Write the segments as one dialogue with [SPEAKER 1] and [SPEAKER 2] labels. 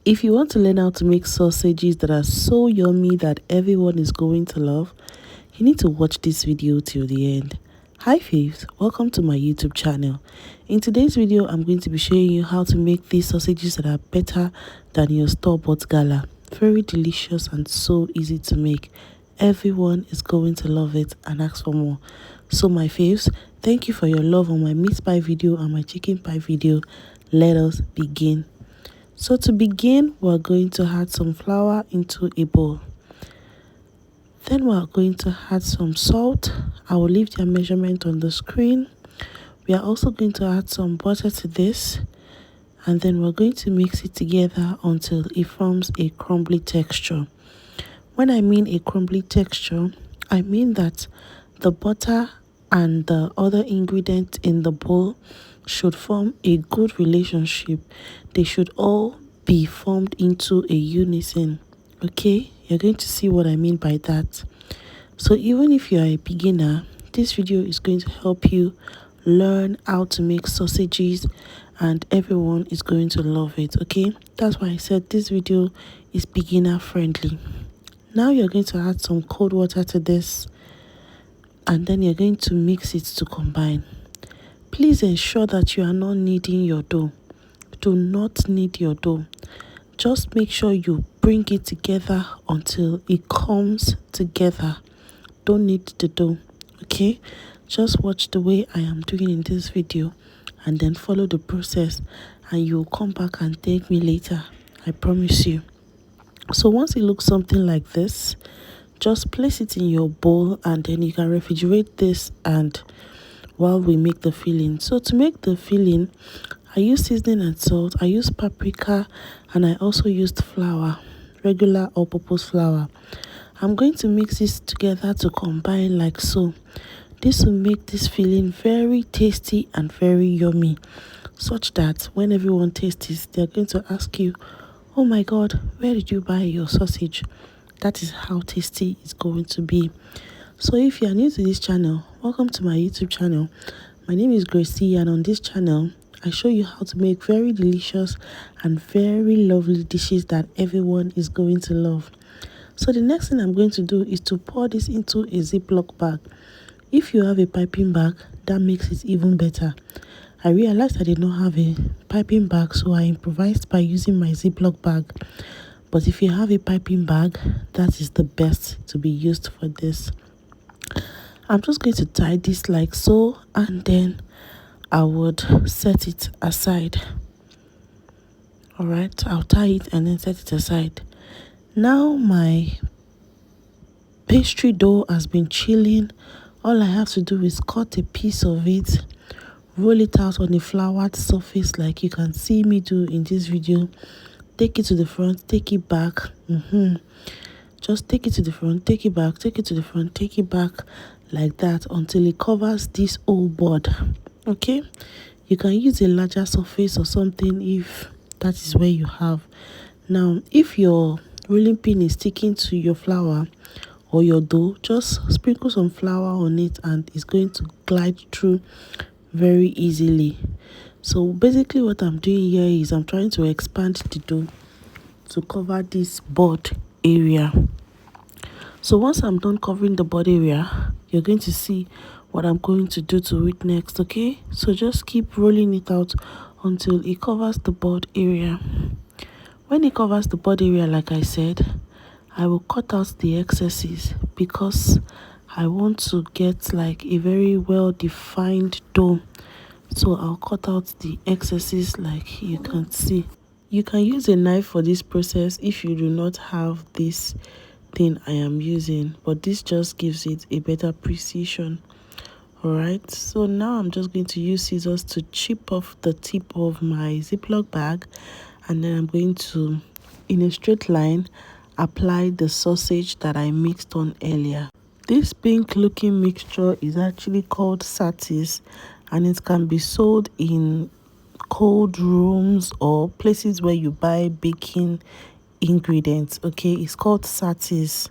[SPEAKER 1] If you want to learn how to make sausages that are so yummy that everyone is going to love, you need to watch this video till the end. Hi faves, welcome to my YouTube channel. In today's video, I'm going to be showing you how to make these sausages that are better than your store-bought gala. Very delicious and so easy to make. Everyone is going to love it and ask for more. So my faves, thank you for your love on my meat pie video and my chicken pie video. Let us begin. So to begin, we're going to add some flour into a bowl. Then we're going to add some salt. I will leave their measurement on the screen. We are also going to add some butter to this. And then we're going to mix it together until it forms a crumbly texture. When I mean a crumbly texture, I mean that the butter and the other ingredients in the bowl should form a good relationship. They should all be formed into a unison. Okay, you're going to see what I mean by that. So even if you're a beginner, this video is going to help you learn how to make sausages and everyone is going to love it. Okay, that's why I said this video is beginner friendly. Now you're going to add some cold water to this and then you're going to mix it to combine. Please ensure that you are not kneading your dough. Do not knead your dough. Just make sure you bring it together until it comes together. Don't knead the dough, okay? Just watch the way I am doing in this video and then follow the process and you'll come back and thank me later. I promise you. So once it looks something like this, just place it in your bowl and then you can refrigerate this and while we make the filling. So to make the filling, I use seasoning and salt, I use paprika, and I also used flour, regular all-purpose flour. I'm going to mix this together to combine like so. This will make this filling very tasty and very yummy, such that when everyone tastes this, they're going to ask you, oh my God, where did you buy your sausage? That is how tasty it's going to be. So if you are new to this channel, welcome to my YouTube channel. My name is Gracie and on this channel, I show you how to make very delicious and very lovely dishes that everyone is going to love. So the next thing I'm going to do is to pour this into a Ziploc bag. If you have a piping bag, that makes it even better. I realized I did not have a piping bag, so I improvised by using my Ziploc bag. But if you have a piping bag, that is the best to be used for this. I'm just going to tie this like so and then I would set it aside. Alright, I'll tie it and then set it aside. Now my pastry dough has been chilling. All I have to do is cut a piece of it, roll it out on a floured surface like you can see me do in this video. Take it to the front, take it back. Just take it to the front, take it back, take it to the front, take it back like that until it covers this whole board. Okay, you can use a larger surface or something if that is where you have. Now if your rolling pin is sticking to your flour or your dough, just sprinkle some flour on it and it's going to glide through very easily. So basically what I'm doing here is I'm trying to expand the dough to cover this board area. So once I'm done covering the board area, you're going to see what I'm going to do to it next, okay? So just keep rolling it out until it covers the board area. When it covers the board area, like I said, I will cut out the excesses because I want to get like a very well defined dough. So I'll cut out the excesses like you can see. You can use a knife for this process if you do not have this thing I am using, but this just gives it a better precision. Alright, so now I'm just going to use scissors to chip off the tip of my Ziploc bag and then I'm going to, in a straight line, apply the sausage that I mixed on earlier. This pink looking mixture is actually called satis and it can be sold in cold rooms or places where you buy baking ingredients. Okay, it's called satis.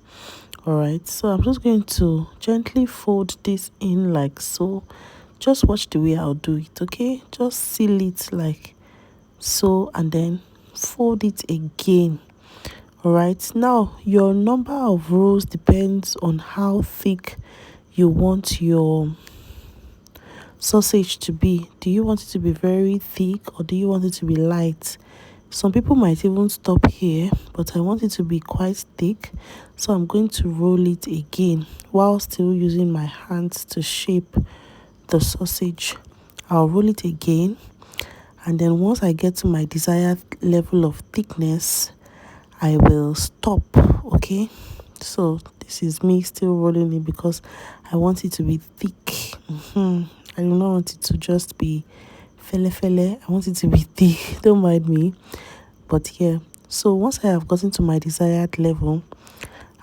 [SPEAKER 1] Alright, so I'm just going to gently fold this in like so. Just watch the way I'll do it, okay? Just seal it like so and then fold it again. All right, now your number of rows depends on how thick you want your sausage to be. Do you want it to be very thick or do you want it to be light? Some people might even stop here, but I want it to be quite thick, so I'm going to roll it again while still using my hands to shape the sausage. I'll roll it again, and then once I get to my desired level of thickness, I will stop. Okay, so this is me still rolling it because I want it to be thick. I do not want it to just be fele. I want it to be thick. Don't mind me. But yeah, so once I have gotten to my desired level,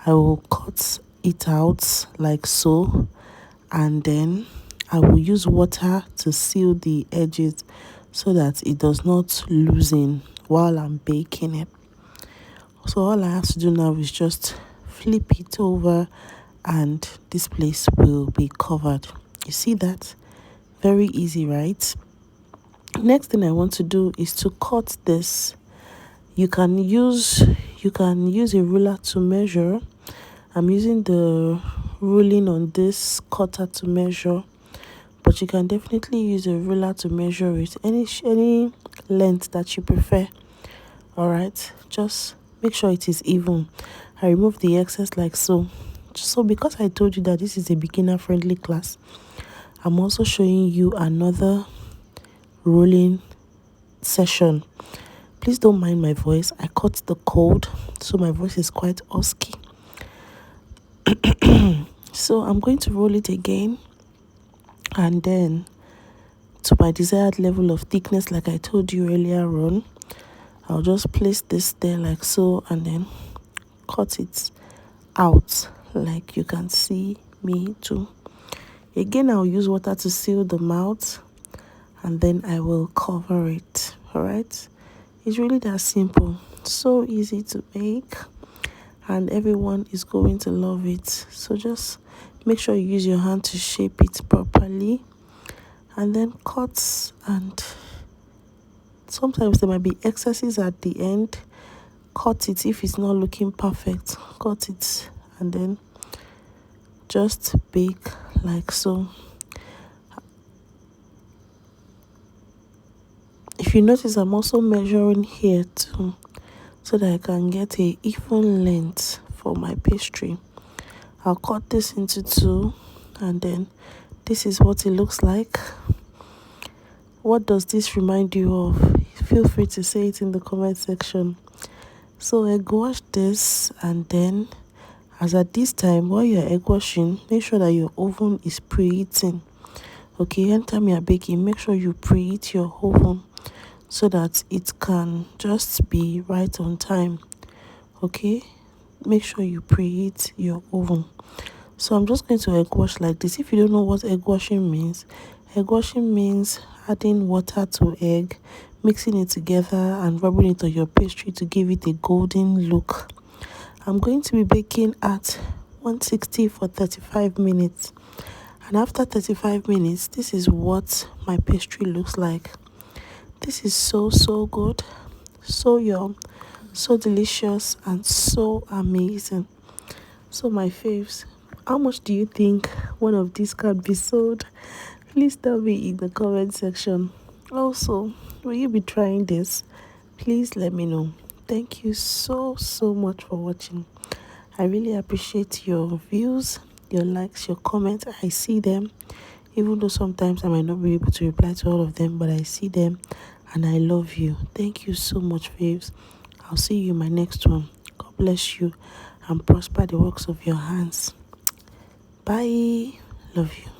[SPEAKER 1] I will cut it out like so, and then I will use water to seal the edges so that it does not loosen while I'm baking it. So all I have to do now is just flip it over and this place will be covered. You see that? Very easy, right? Next thing I want to do is to cut this. You can use a ruler to measure. I'm using the ruling on this cutter to measure, but you can definitely use a ruler to measure it. Any length that you prefer. All right, just make sure it is even. I remove the excess like so. So because I told you that this is a beginner friendly class, I'm also showing you another rolling session. Please don't mind my voice. I caught the cold, so my voice is quite husky. So I'm going to roll it again, and then to my desired level of thickness, like I told you earlier on, I'll just place this there like so, and then cut it out like you can see me do. Again, I'll use water to seal the mouth, and then I will cover it. All right, it's really that simple, so easy to make, and everyone is going to love it. So just make sure you use your hand to shape it properly, and then cut. And sometimes there might be excesses at the end. Cut it if it's not looking perfect. Cut it and then just bake like so. If you notice, I'm also measuring here too, so that I can get a even length for my pastry. I'll cut this into two, and then this is what it looks like. What does this remind you of? Feel free to say it in the comment section. So egg wash this, and then as at this time while you're egg washing, make sure that your oven is preheating. Okay, anytime you're baking, make sure you preheat your oven so that it can just be right on time. Okay, make sure you preheat your oven. So I'm just going to egg wash like this. If you don't know what egg washing means adding water to egg, mixing it together and rubbing it on your pastry to give it a golden look. I'm going to be baking at 160 for 35 minutes. And after 35 minutes, this is what my pastry looks like. This is so good, so yum, so delicious, and so amazing. So my faves, how much do you think one of these can be sold? Please tell me in the comment section. Also, will you be trying this? Please let me know. Thank you so much for watching. I really appreciate your views, your likes, your comments. I see them, even though sometimes I might not be able to reply to all of them, but I see them and I love you. Thank you so much, faves. I'll see you in my next one. God bless you and prosper the works of your hands. Bye. Love you.